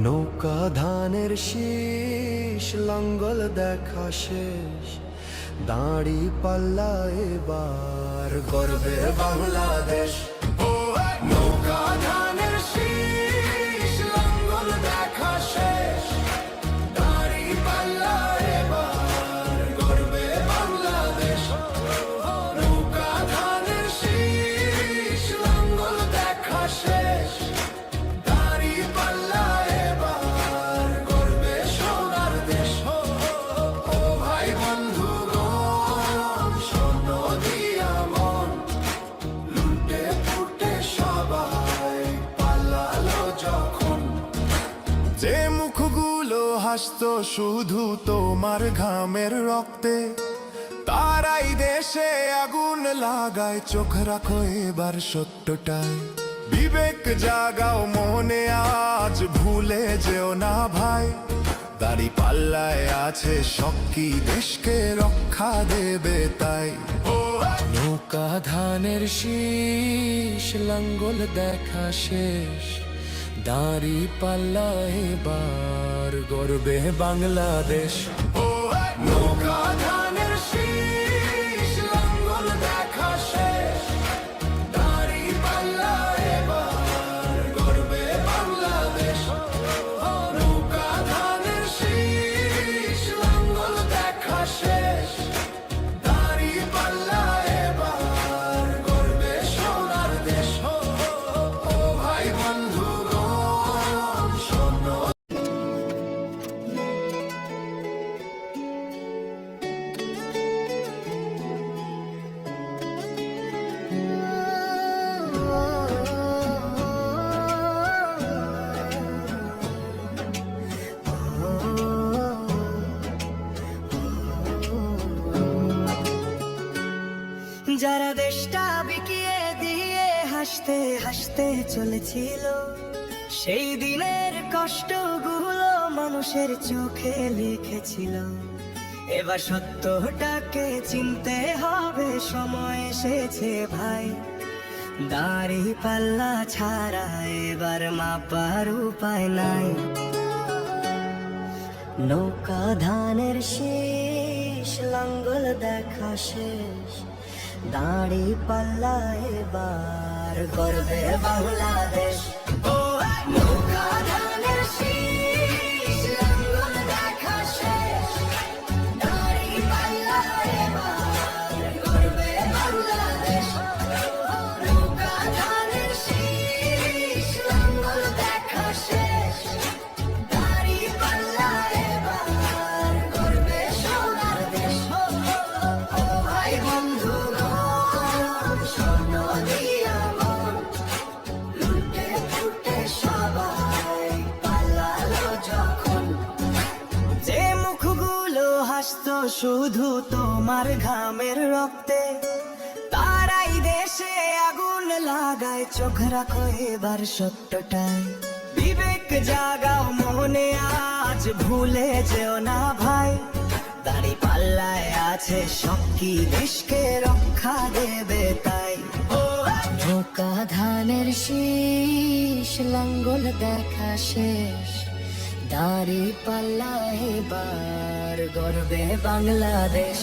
নৌকা ধানের শীষ লাঙ্গল দেখা শেষ, দাঁড়ি পাল্লা এবার গর্বে বাংলাদেশ। নৌকা ধানের শীষ লাঙ্গল দেখা শেষ, দাঁড়ি পাল্লা এবার গর্বে বাংলাদেশ। নৌকা ধানের শীষ লাঙ্গল দেখা শেষ, দাঁড়ি পাল্লা এবার গর্বে সোনার দেশ। ও ভাই বন্ধুগণ, শোন দিয়া মন, লুটে ফুটে সবাই পালালো যখন। যে মুখগুলো হাসতো শুধু তোমার ঘামের রক্তে, তারাই দেশে আগুন লাগায়। চোখ রাখো এবার সত্যটাই, বিবেক জাগাও মনে, আজ ভুলে যেও না ভাই। দাড়ি পাল্লায় আছে শক্তি, দেশকে রক্ষা দেবে তাই। নৌকা ধানের শীষ লাঙ্গল দেখা শেষ, দাড়ি পাল্লা এবার গর্বে বাংলাদেশ। নৌকা ধানের শীষ লাঙ্গল দেখা শেষ, দাড়ি পাল্লা এবার গর্বে বাংলাদেশ। নৌকা ধানের শীষ লাঙ্গল দেখা শেষ, দাড়ি পাল্লা এবার গর্বে সোনার দেশ। ও ভাই বন্ধুগণ, শোনো। যারা দেশটা বিকিয়ে দিয়ে হাসতে হাসতে চলেছিল, সেই দিনের কষ্টগুলো মানুষের চোখে লিখেছিল। এবার সত্যটাকে চিনতে হবে, সময় এসেছে ভাই। দাড়ি পাল্লা ছাড়া এবার মাপার উপায় নাই। নৌকা ধানের শীষ লাঙ্গল দেখা শেষ, দাড়ি পাল্লা এবার গর্বে বাংলাদেশ। নৌকা ধানের শীষ লাঙ্গল দেখা শেষ, দাড়ি পাল্লা এবার গর্বে বাংলাদেশ। নৌকা ধানের শীষ লাঙ্গল দেখা শেষ, দাড়ি পাল্লা এবার গর্বে সোনার দেশ। ও ভাই বন্ধুগণ, শোনো দিয়া মন, লুটে ফুটে সবাই পালালো যখন। যে মুখগুলো হাসতো শুধু তোমার ঘামের রক্তে, তারাই দেশে আগুন লাগায়। চোখ রাখো এবার সত্যটাই, বিবেক জাগাও মনে, আজ ভুলে যেও না ভাই। দাড়ি পাল্লায় আছে শক্তি, দেশকে রক্ষা দেবে তাই। নৌকা ধানের শীষ লাঙ্গল দেখা শেষ, দাড়ি পাল্লা এবার গর্বে বাংলাদেশ।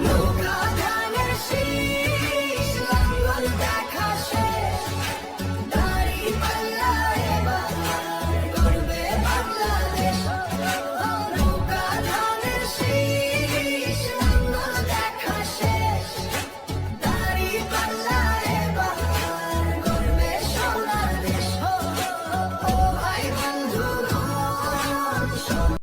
নৌকা ধানের শীষ লাঙ্গল দেখা শেষ,